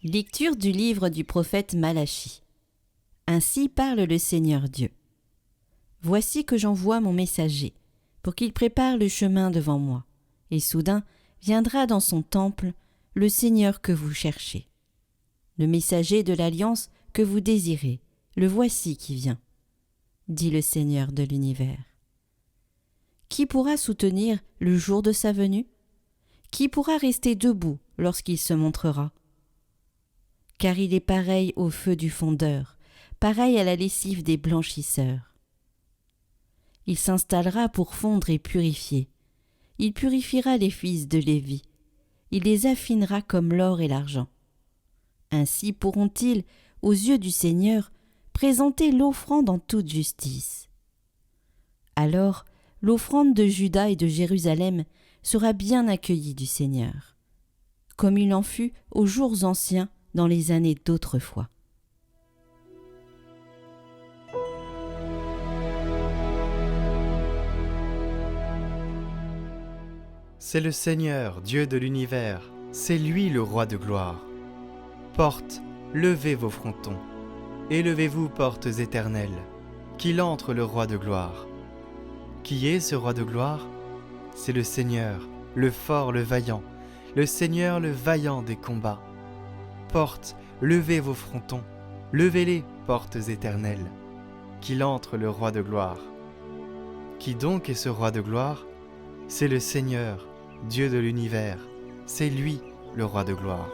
Lecture du livre du prophète Malachie. Ainsi parle le Seigneur Dieu. Voici que j'envoie mon messager, pour qu'il prépare le chemin devant moi, et soudain viendra dans son temple le Seigneur que vous cherchez. Le messager de l'alliance que vous désirez, le voici qui vient, dit le Seigneur de l'univers. Qui pourra soutenir le jour de sa venue? Qui pourra rester debout lorsqu'il se montrera? Car il est pareil au feu du fondeur, pareil à la lessive des blanchisseurs. Il s'installera pour fondre et purifier. Il purifiera les fils de Lévi. Il les affinera comme l'or et l'argent. Ainsi pourront-ils, aux yeux du Seigneur, présenter l'offrande en toute justice. Alors, l'offrande de Juda et de Jérusalem sera bien accueillie du Seigneur, comme il en fut aux jours anciens dans les années d'autrefois. C'est le Seigneur, Dieu de l'univers, c'est lui le roi de gloire. Portes, levez vos frontons, élevez-vous portes éternelles, qu'il entre le roi de gloire. Qui est ce roi de gloire? C'est le Seigneur, le fort, le vaillant, le Seigneur le vaillant des combats. Portes, levez vos frontons, levez-les, portes éternelles, qu'il entre le roi de gloire. Qui donc est ce roi de gloire? C'est le Seigneur, Dieu de l'univers, c'est lui le roi de gloire.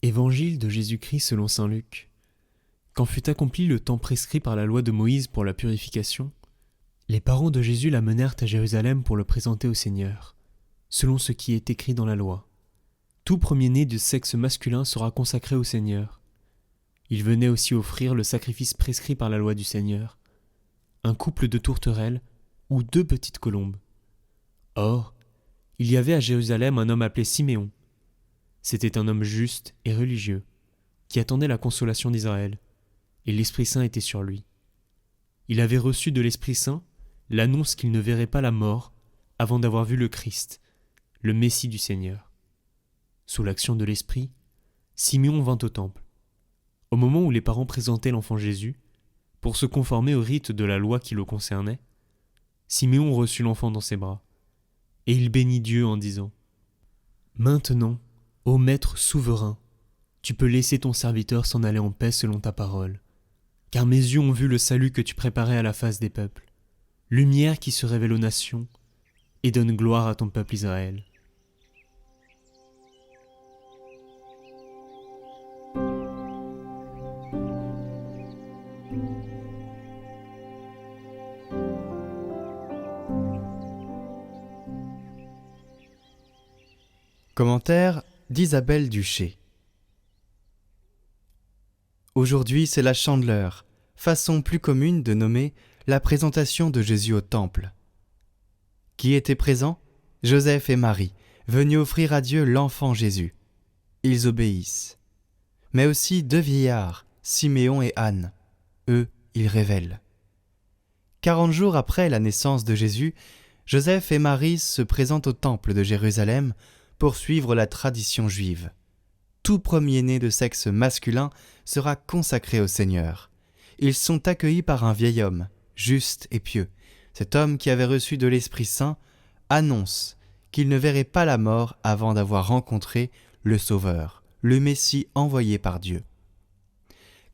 Évangile de Jésus-Christ selon saint Luc. Quand fut accompli le temps prescrit par la loi de Moïse pour la purification, les parents de Jésus l'amenèrent à Jérusalem pour le présenter au Seigneur, selon ce qui est écrit dans la loi. Tout premier-né du sexe masculin sera consacré au Seigneur. Ils venaient aussi offrir le sacrifice prescrit par la loi du Seigneur, un couple de tourterelles ou 2 petites colombes. Or, il y avait à Jérusalem un homme appelé Siméon. C'était un homme juste et religieux, qui attendait la consolation d'Israël, et l'Esprit Saint était sur lui. Il avait reçu de l'Esprit Saint l'annonce qu'il ne verrait pas la mort avant d'avoir vu le Christ, le Messie du Seigneur. Sous l'action de l'Esprit, Siméon vint au temple. Au moment où les parents présentaient l'enfant Jésus, pour se conformer au rite de la loi qui le concernait, Siméon reçut l'enfant dans ses bras, et il bénit Dieu en disant : « Maintenant, ô Maître souverain, tu peux laisser ton serviteur s'en aller en paix selon ta parole, car mes yeux ont vu le salut que tu préparais à la face des peuples, lumière qui se révèle aux nations et donne gloire à ton peuple Israël. » Commentaire d'Isabelle Duché. Aujourd'hui, c'est la chandeleur, façon plus commune de nommer la présentation de Jésus au temple. Qui étaient présents? Joseph et Marie, venus offrir à Dieu l'enfant Jésus. Ils obéissent. Mais aussi 2 vieillards, Siméon et Anne. Eux, ils révèlent. 40 jours après la naissance de Jésus, Joseph et Marie se présentent au temple de Jérusalem pour suivre la tradition juive. Tout premier-né de sexe masculin sera consacré au Seigneur. Ils sont accueillis par un vieil homme, juste et pieux. Cet homme qui avait reçu de l'Esprit Saint annonce qu'il ne verrait pas la mort avant d'avoir rencontré le Sauveur, le Messie envoyé par Dieu.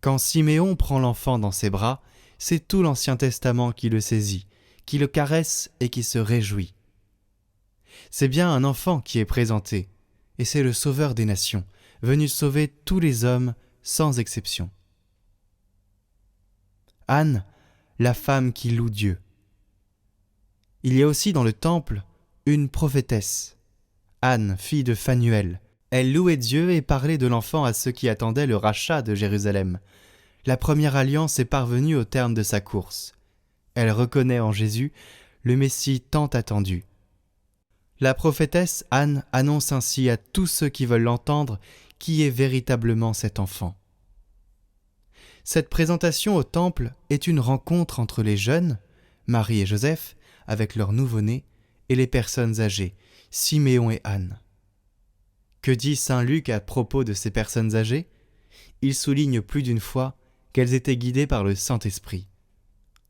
Quand Siméon prend l'enfant dans ses bras, c'est tout l'Ancien Testament qui le saisit, qui le caresse et qui se réjouit. C'est bien un enfant qui est présenté, et c'est le Sauveur des nations, venu sauver tous les hommes sans exception. Anne, la femme qui loue Dieu. Il y a aussi dans le temple une prophétesse, Anne, fille de Phanuel. Elle louait Dieu et parlait de l'enfant à ceux qui attendaient le rachat de Jérusalem. La première alliance est parvenue au terme de sa course. Elle reconnaît en Jésus le Messie tant attendu. La prophétesse Anne annonce ainsi à tous ceux qui veulent l'entendre qui est véritablement cet enfant. Cette présentation au temple est une rencontre entre les jeunes, Marie et Joseph, avec leur nouveau-né, et les personnes âgées, Siméon et Anne. Que dit saint Luc à propos de ces personnes âgées ? Il souligne plus d'une fois qu'elles étaient guidées par le Saint-Esprit.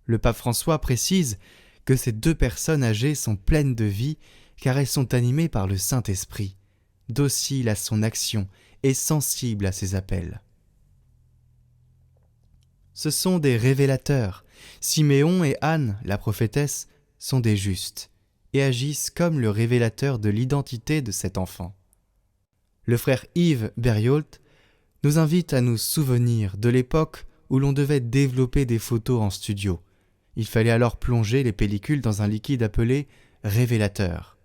Le pape François précise que ces 2 personnes âgées sont pleines de vie car elles sont animées par le Saint-Esprit, dociles à son action et sensibles à ses appels. Ce sont des révélateurs. Siméon et Anne, la prophétesse, sont des justes et agissent comme le révélateur de l'identité de cet enfant. Le frère Yves Berriault nous invite à nous souvenir de l'époque où l'on devait développer des photos en studio. Il fallait alors plonger les pellicules dans un liquide appelé révélateur.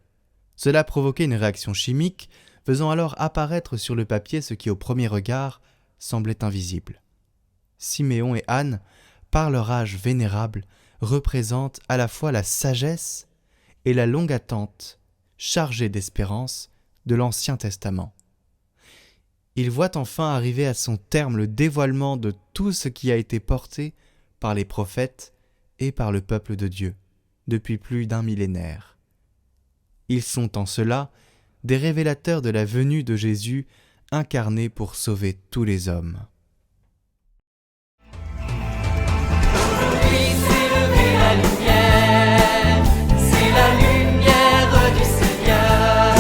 Cela provoquait une réaction chimique, faisant alors apparaître sur le papier ce qui au premier regard semblait invisible. Siméon et Anne, par leur âge vénérable, représentent à la fois la sagesse et la longue attente, chargée d'espérance, de l'Ancien Testament. Ils voient enfin arriver à son terme le dévoilement de tout ce qui a été porté par les prophètes et par le peuple de Dieu depuis plus d'1 millénaire. Ils sont en cela des révélateurs de la venue de Jésus incarné pour sauver tous les hommes. Aujourd'hui s'est levée la lumière, c'est la lumière du Seigneur.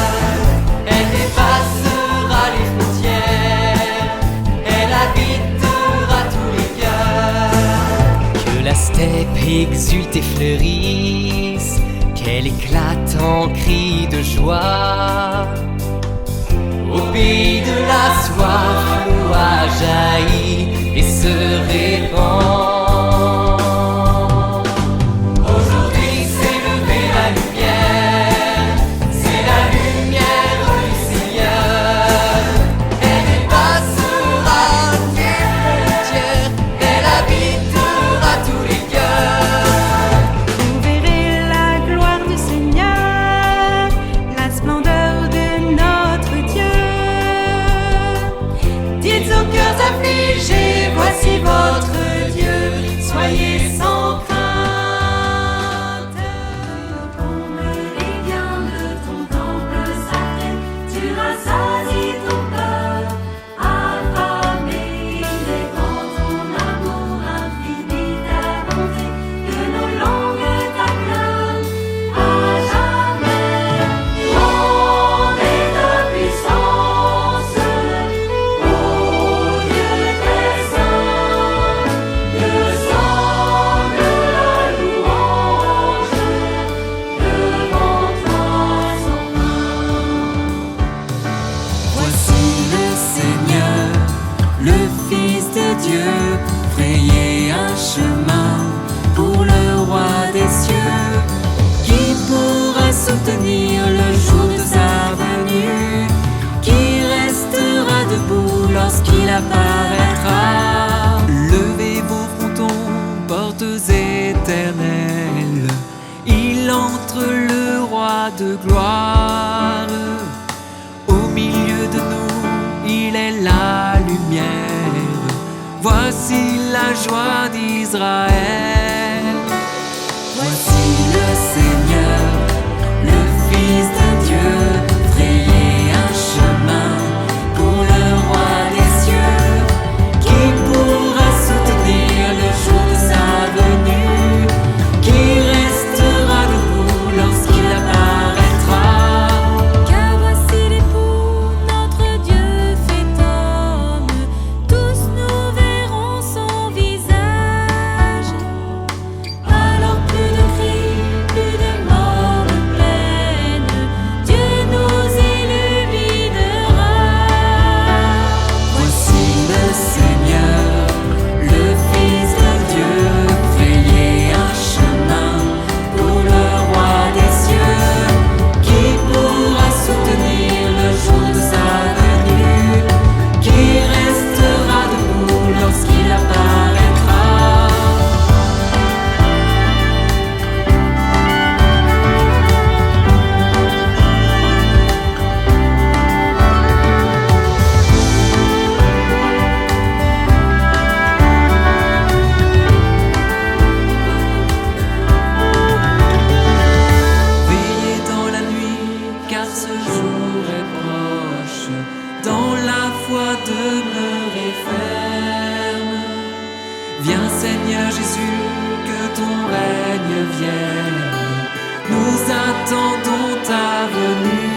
Elle dépassera les frontières, elle habitera tous les cœurs. Que la steppe exulte et fleurisse, qu'elle éclate en cris de joie. Au pays de la soif, l'eau jaillit et se répand. Aujourd'hui s'est levée la lumière, c'est la lumière du Seigneur. Elle dépassera les frontières, elle habitera tous les cœurs. Vous verrez la gloire du Seigneur, la splendeur de notre Dieu. Dites aux cœurs affligés, voici votre Dieu, soyez sans crainte. Comble les biens de ton temple sacré, tu rassasies ton cœur affamé. Il est dans ton amour infini, ta bonté, que nos langues t'acclament à jamais. Grande est ta puissance, ô Dieu très saint, que semble la louange devant toi sans fin. Voici le Seigneur, le Fils de Dieu, frayer un chemin pour le Roi des cieux. Qui pourra soutenir le jour de sa venue? Qui restera debout lorsqu'il apparaîtra? Levez vos frontons, portes éternelles, il entre le Roi de gloire. Au milieu de nous, il est la lumière. Voici la joie d'Israël. Voici le Seigneur, le Fils de Dieu, frayer un chemin pour le Roi des cieux. Qui pourra soutenir le jour de sa venue? Qui restera debout lorsqu'il apparaîtra? Car voici l'époux, notre Dieu fait homme, tous nous verrons son visage. attendons ta venue.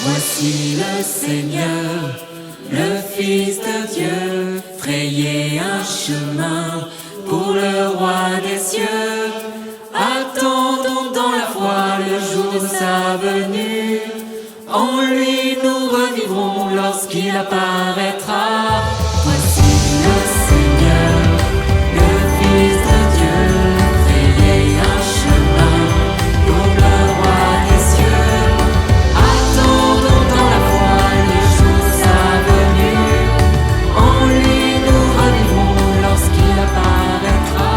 Voici le Seigneur, le Fils de Dieu, frayer un chemin pour le Roi des cieux. Attendons dans la foi le jour de sa venue. En lui nous revivrons lorsqu'il apparaîtra. Voici le Seigneur, le Fils de Dieu, frayer un chemin pour le Roi des cieux. Attendons dans la foi le jour de sa venue. En lui nous revivrons lorsqu'il apparaîtra.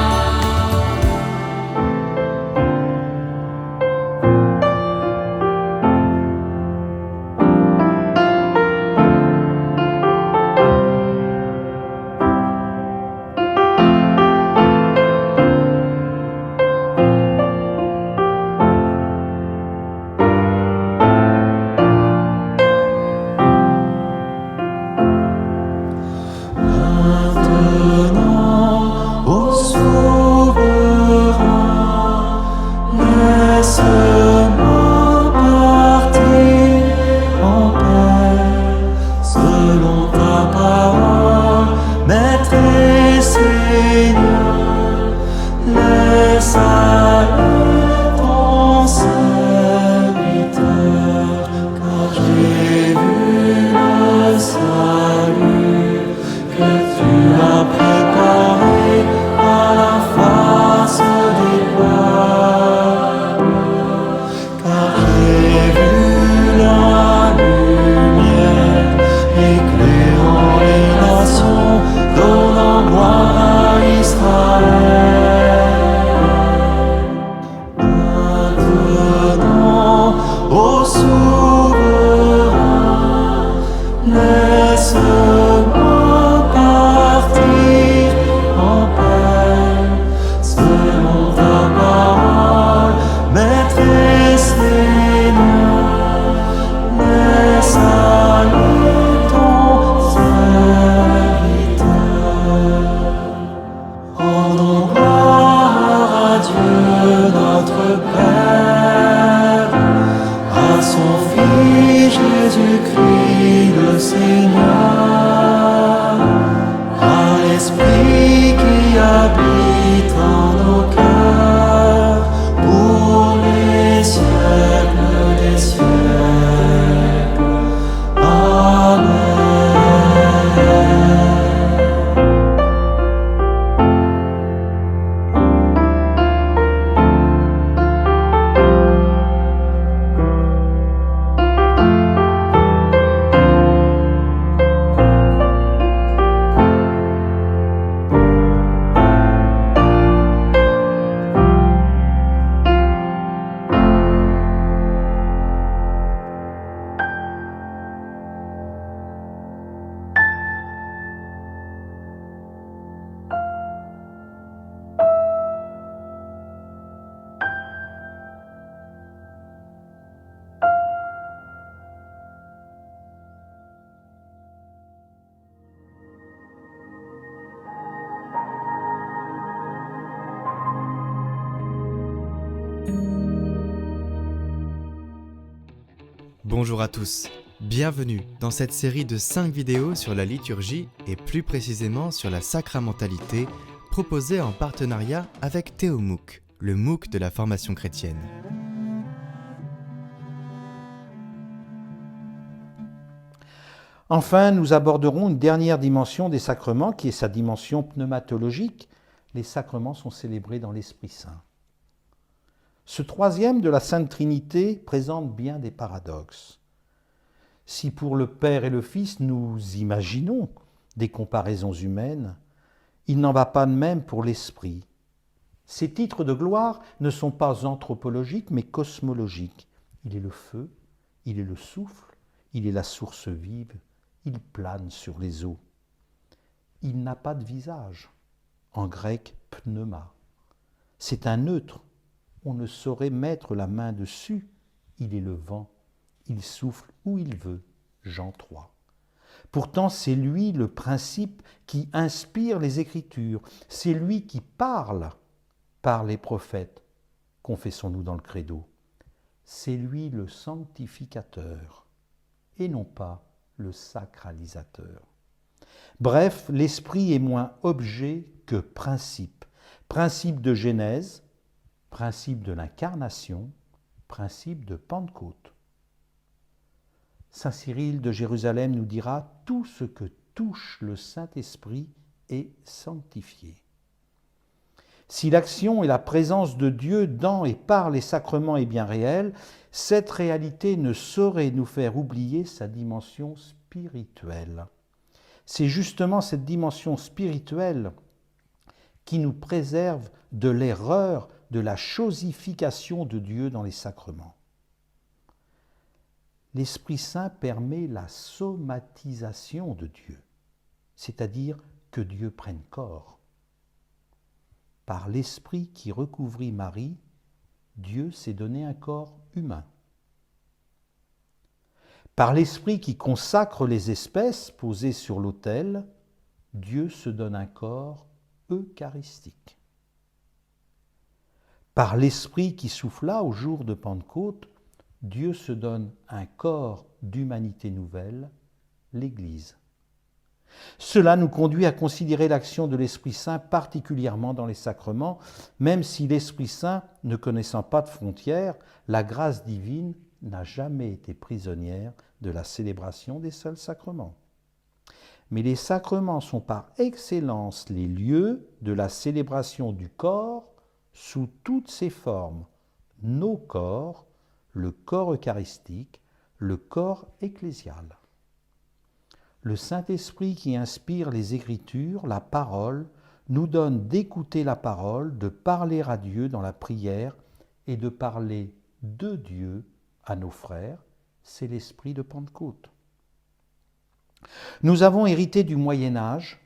Bonjour à tous, bienvenue dans cette série de 5 vidéos sur la liturgie et plus précisément sur la sacramentalité proposée en partenariat avec Théomouc, le MOOC de la formation chrétienne. Enfin, nous aborderons une dernière dimension des sacrements qui est sa dimension pneumatologique. Les sacrements sont célébrés dans l'Esprit Saint. Ce troisième de la Sainte Trinité présente bien des paradoxes. Si pour le Père et le Fils nous imaginons des comparaisons humaines, il n'en va pas de même pour l'Esprit. Ces titres de gloire ne sont pas anthropologiques mais cosmologiques. Il est le feu, il est le souffle, il est la source vive, il plane sur les eaux. Il n'a pas de visage, en grec pneuma. C'est un neutre. On ne saurait mettre la main dessus. Il est le vent, il souffle où il veut. Jean 3. Pourtant, c'est lui le principe qui inspire les Écritures. C'est lui qui parle par les prophètes. confessons-nous dans le credo. C'est lui le sanctificateur et non pas le sacralisateur. Bref, l'Esprit est moins objet que principe. Principe de Genèse, principe de l'incarnation, principe de Pentecôte. Saint Cyril de Jérusalem nous dira « Tout ce que touche le Saint-Esprit est sanctifié ». Si l'action et la présence de Dieu dans et par les sacrements est bien réelle, cette réalité ne saurait nous faire oublier sa dimension spirituelle. C'est justement cette dimension spirituelle qui nous préserve de l'erreur de la chosification de Dieu dans les sacrements. L'Esprit Saint permet la somatisation de Dieu, c'est-à-dire que Dieu prenne corps. Par l'Esprit qui recouvrit Marie, Dieu s'est donné un corps humain. Par l'Esprit qui consacre les espèces posées sur l'autel, Dieu se donne un corps eucharistique. Par l'Esprit qui souffla au jour de Pentecôte, Dieu se donne un corps d'humanité nouvelle, l'Église. Cela nous conduit à considérer l'action de l'Esprit Saint particulièrement dans les sacrements, même si l'Esprit Saint, ne connaissant pas de frontières, la grâce divine n'a jamais été prisonnière de la célébration des seuls sacrements. Mais les sacrements sont par excellence les lieux de la célébration du corps sous toutes ses formes, nos corps, le corps eucharistique, le corps ecclésial. Le Saint-Esprit qui inspire les Écritures, la parole, nous donne d'écouter la parole, de parler à Dieu dans la prière et de parler de Dieu à nos frères. C'est l'esprit de Pentecôte. Nous avons hérité du Moyen-Âge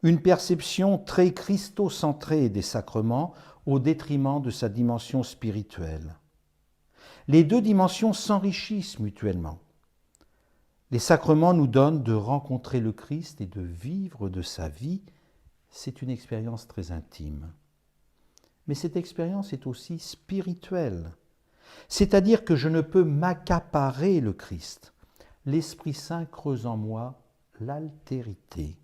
une perception très christocentrée des sacrements au détriment de sa dimension spirituelle. Les deux dimensions s'enrichissent mutuellement. Les sacrements nous donnent de rencontrer le Christ et de vivre de sa vie. C'est une expérience très intime. Mais cette expérience est aussi spirituelle. C'est-à-dire que je ne peux m'accaparer le Christ. L'Esprit Saint creuse en moi l'altérité.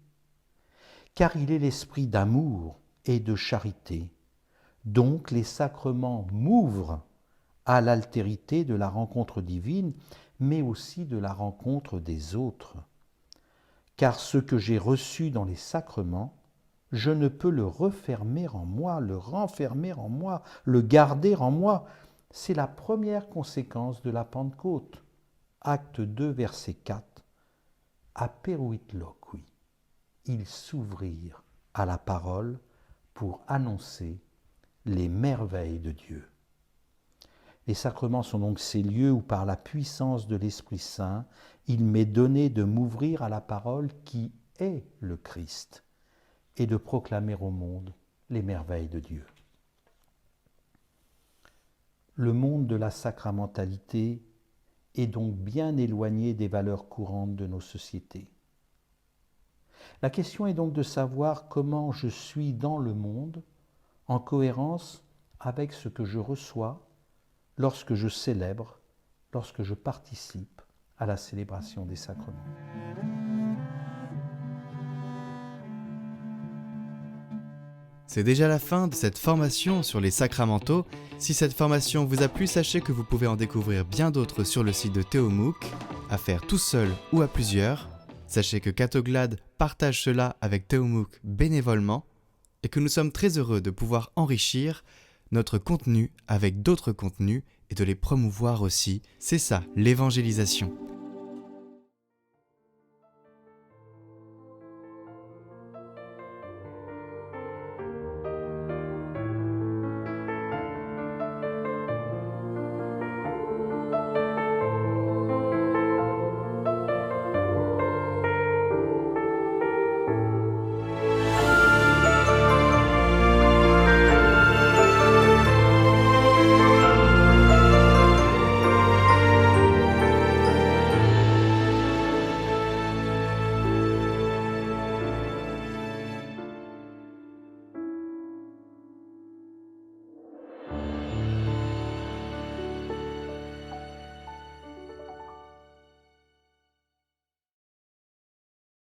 Car il est l'esprit d'amour et de charité. Donc les sacrements m'ouvrent à l'altérité de la rencontre divine, mais aussi de la rencontre des autres. Car ce que j'ai reçu dans les sacrements, je ne peux le refermer en moi, le renfermer en moi, le garder en moi. C'est la première conséquence de la Pentecôte. Acte 2, verset 4. Aperuit loqui. Ils s'ouvrirent à la parole pour annoncer les merveilles de Dieu. Les sacrements sont donc ces lieux où, par la puissance de l'Esprit Saint, il m'est donné de m'ouvrir à la parole qui est le Christ et de proclamer au monde les merveilles de Dieu. Le monde de la sacramentalité est donc bien éloigné des valeurs courantes de nos sociétés. La question est donc de savoir comment je suis dans le monde en cohérence avec ce que je reçois lorsque je célèbre, lorsque je participe à la célébration des sacrements. C'est déjà la fin de cette formation sur les sacramentaux. Si cette formation vous a plu, sachez que vous pouvez en découvrir bien d'autres sur le site de Théomouc, à faire tout seul ou à plusieurs. Sachez que Catoglade partage cela avec Théomouc bénévolement et que nous sommes très heureux de pouvoir enrichir notre contenu avec d'autres contenus et de les promouvoir aussi. C'est ça, l'évangélisation.